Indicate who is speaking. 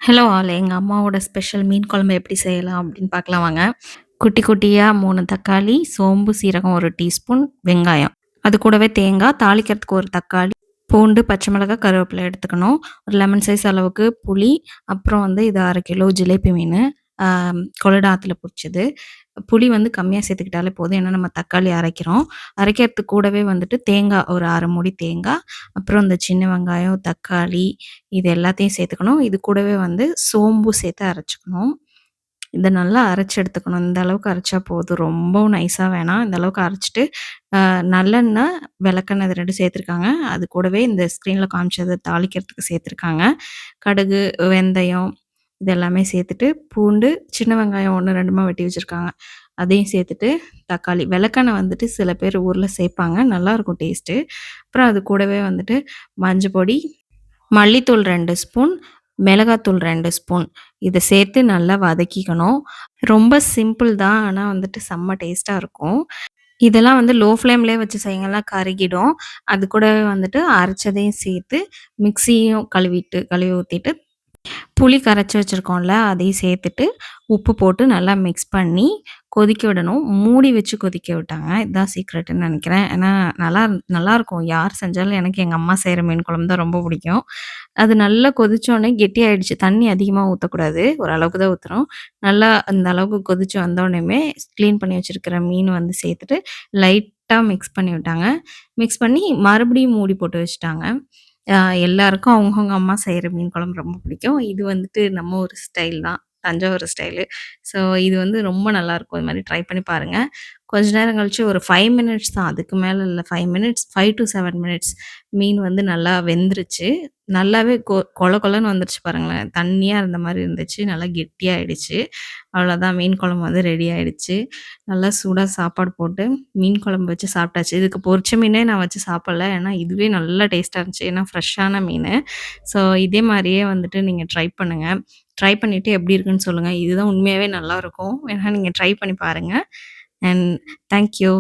Speaker 1: Hello all. எங்க அம்மாவோட special மீன் குழம்பு எப்படி செய்யலாம் அப்படின்னு பார்க்கலாம் வாங்க. குட்டி குட்டியா 3 தக்காளி, சோம்பு, சீரகம் 1 டீஸ்பூன், வெங்காயம். அது கூடவே தேங்காய், தாளிக்கிறதுக்கு 1 தக்காளி, பூண்டு, பச்சை மிளகாய், கருவேப்பிலை எடுத்துக்கணும். ஒரு லெமன் சைஸ் அளவுக்கு புளி, அப்புறம் இது 1/2 கிலோ ஜிலேபி மீனு. ஆ கொள்ளிட ஆத்துல புடிச்சது. புளி கம்மியா சேர்த்துக்கிட்டாலே போதும். ஏன்னா நம்ம தக்காளி அரைக்கிறோம். அரைக்கிறதுக்கு கூடவே தேங்காய் ஒரு 1/2 மூடி தேங்காய், அப்புறம் இந்த சின்ன வெங்காயம், தக்காளி இது எல்லாத்தையும் சேர்த்துக்கணும். இது கூடவே சோம்பு சேர்த்து அரைச்சுக்கணும். இத நல்லா அரைச்சு எடுத்துக்கணும். இந்த அளவுக்கு அரைச்சா போதும். ரொம்பவும் நைஸா வேணாம். இந்த அளவுக்கு அரைச்சுட்டு, நல்லெண்ணெய், விளக்கெண்ணெய் இது 2 சேர்த்துருக்காங்க. அது கூடவே இந்த ஸ்க்ரீன்ல காமிச்சத தாளிக்கிறதுக்கு சேர்த்துருக்காங்க. கடுகு, வெந்தயம் இது எல்லாமே சேர்த்துட்டு, பூண்டு, சின்ன வெங்காயம் 1, 2மா வெட்டி வச்சிருக்காங்க. அதையும் சேர்த்துட்டு, தக்காளி விளக்கெண்ணெய் சில பேர் ஊர்ல சேர்ப்பாங்க. நல்லாருக்கும் டேஸ்ட்டு. அப்புறம் அது கூடவே மஞ்சள் பொடி, மல்லித்தூள் 2 ஸ்பூன், மிளகாத்தூள் 2 ஸ்பூன். இத சேர்த்து நல்லா வதக்கிக்கணும். ரொம்ப சிம்பிள் தான். ஆனா செம்ம டேஸ்ட்டா இருக்கும். இதெல்லாம் லோ ஃப்ளேம்லயே வச்சு செய்யுங்களா கருகிடும். அது கூடவே அரைச்சதையும் சேர்த்து மிக்ஸியும் கழுவி ஊத்திட்டு புளி கரைச்சு வச்சிருக்கோம்ல, அதையும் சேர்த்துட்டு, உப்பு போட்டு நல்லா மிக்ஸ் பண்ணி கொதிக்க விடணும். மூடி வச்சு கொதிக்க விட்டாங்க. இதுதான் சீக்ரெட்டுன்னு நெனைக்கிறேன். ஏன்னா நல்லாருக்கும். யார் செஞ்சாலும் எனக்கு எங்க அம்மா செய்ற மீன் குழம்பு தான் ரொம்ப பிடிக்கும். அது நல்லா கொதிச்சோனே கெட்டியாயிடுச்சு. தண்ணி அதிகமா ஊத்தக்கூடாது. ஓரளவுக்கு தான் ஊத்தணும். நல்லா அந்த அளவுக்கு கொதிச்சு வந்தோனேயுமே கிளீன் பண்ணி வச்சிருக்கிற மீன் சேர்த்துட்டு, லைட்டா மிக்ஸ் பண்ணி விட்டாங்க. மிக்ஸ் பண்ணி மறுபடியும் மூடி போட்டு வச்சுட்டாங்க. அ எல்லாருக்கும் அவங்கவங்க அம்மா செய்ற மீன் குழம்பு ரொம்ப பிடிக்கும். இது நம்ம ஊர் ஸ்டைல் தான். தஞ்சாவூர் ஸ்டைலு. ஸோ இது ரொம்ப நல்லாயிருக்கும். இது மாரி ட்ரை பண்ணி பாருங்க. கொஞ்ச நேரம் கழிச்சு ஒரு 5 மினிட்ஸ் தான். அதுக்கு மேல இல்ல. 5 மினிட்ஸ் 5 டூ 7 மினிட்ஸ் மீன் நல்லா வெந்துருச்சு. நல்லாவே கொழ கொழன்னு வந்துருச்சு பாருங்களேன். தண்ணியா இருந்த மாரி இருந்துச்சு. நல்லா கெட்டியாயிடுச்சு. அவ்வளோதான் மீன் குழம்பு ரெடி ஆயிடுச்சு. நல்லா சூடா சாப்பாடு போட்டு மீன் குழம்பு வச்சு சாப்பிட்டாச்சு. இதுக்கு பொரிச்ச மீனே நான் வச்சு சாப்பிடல. ஏன்னா இதுவே நல்லா டேஸ்ட்டா இருந்துச்சு. ஏன்னா ஃப்ரெஷ்ஷான மீனு. ஸோ இதே மாரியே நீங்க ட்ரை பண்ணுங்க. ட்ரை பண்ணிட்டு எப்படி இருக்குன்னு சொல்லுங்க. இதுதான் உண்மையாவே நல்லாருக்கும். வேணா நீங்க ட்ரை பண்ணி பாருங்க. And thank you.